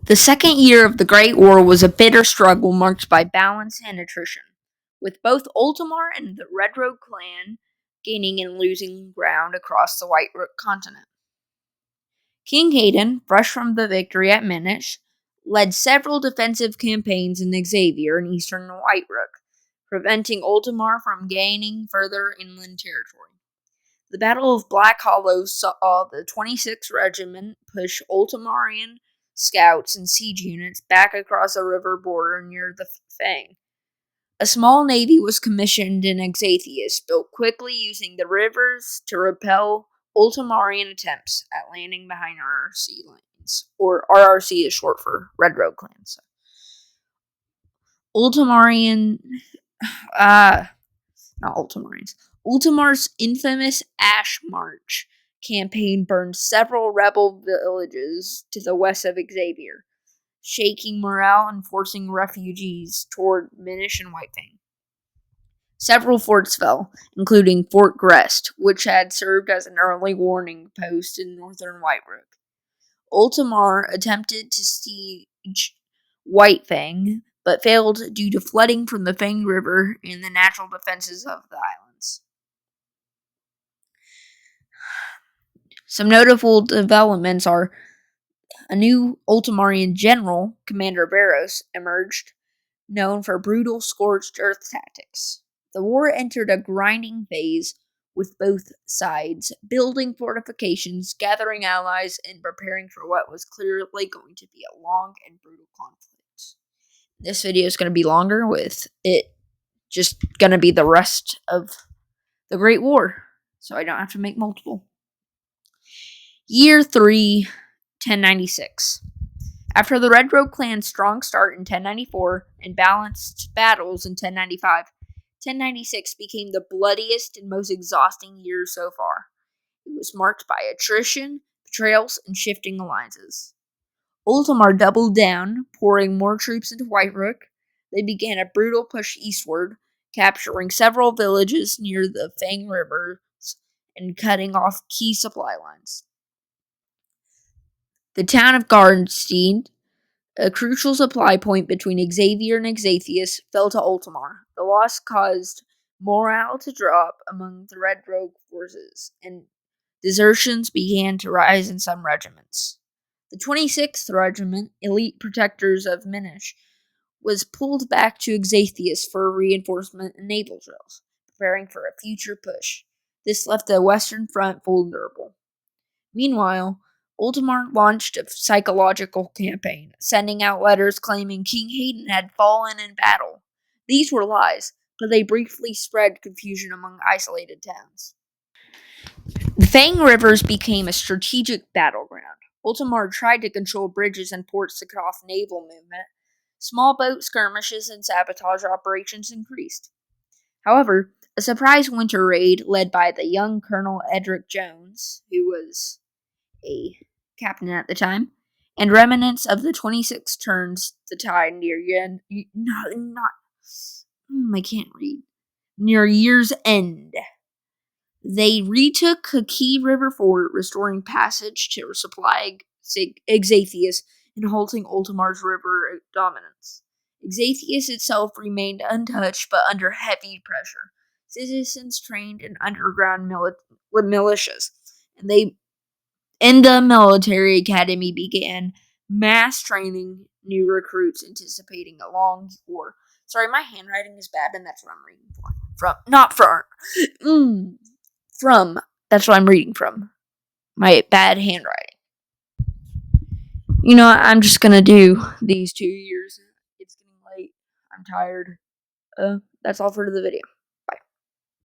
The second year of the Great War was a bitter struggle marked by balance and attrition, with both Ultimar and the Red Rogue clan gaining and losing ground across the White Rook continent. King Hayden, fresh from the victory at Minish, led several defensive campaigns in Xavier and eastern White Rook, preventing Ultimar from gaining further inland territory. The Battle of Black Hollow saw the 26th Regiment push Ultimarian scouts and siege units back across a river border near the Fang. A small navy was commissioned in Exathius, built quickly using the rivers to repel Ultimarian attempts at landing behind RRC lanes, or RRC is short for Red Rogue clans. Ultimar's infamous Ash March campaign burned several rebel villages to the west of Xavier, shaking morale and forcing refugees toward Minish and Whitefang. Several forts fell, including Fort Grest, which had served as an early warning post in northern White Rook. Ultimar attempted to siege Whitefang, but failed due to flooding from the Fang River and the natural defenses of the islands. Some notable developments are a new Ultimarian general, Commander Barros, emerged, known for brutal scorched earth tactics. The war entered a grinding phase, with both sides building fortifications, gathering allies, and preparing for what was clearly going to be a long and brutal conflict. This video is going to be longer, with it just going to be the rest of the Great War, so I don't have to make multiple. Year 3, 1096. After the Red Rogue clan's strong start in 1094 and balanced battles in 1095, 1096 became the bloodiest and most exhausting year so far. It was marked by attrition, betrayals, and shifting alliances. Ultimar doubled down, pouring more troops into White Rook. They began a brutal push eastward, capturing several villages near the Fang Rivers and cutting off key supply lines. The town of Garnstein, a crucial supply point between Xavier and Exathius, fell to Ultimar. The loss caused morale to drop among the Red Rogue forces, and desertions began to rise in some regiments. The 26th Regiment, elite protectors of Minish, was pulled back to Exathius for reinforcement and naval drills, preparing for a future push. This left the Western Front vulnerable. Meanwhile, Ultimar launched a psychological campaign, sending out letters claiming King Hayden had fallen in battle. These were lies, but they briefly spread confusion among isolated towns. The Fang Rivers became a strategic battleground. Ultimar tried to control bridges and ports to cut off naval movement. Small boat skirmishes and sabotage operations increased. However, a surprise winter raid led by the young Colonel Edric Jones, who was a captain at the time, and remnants of the 26 turns the tide near near year's end. They retook a key river fort, restoring passage to supply Exathius and halting Ultimar's river dominance. Exathius itself remained untouched but under heavy pressure. Citizens trained in underground militias, and the military academy began mass training new recruits, anticipating a long war. Sorry, my handwriting is bad, and that's what I'm reading from. That's what I'm reading from. My bad handwriting. You know, I'm just gonna do these 2 years. It's getting late. I'm tired. That's all for the video.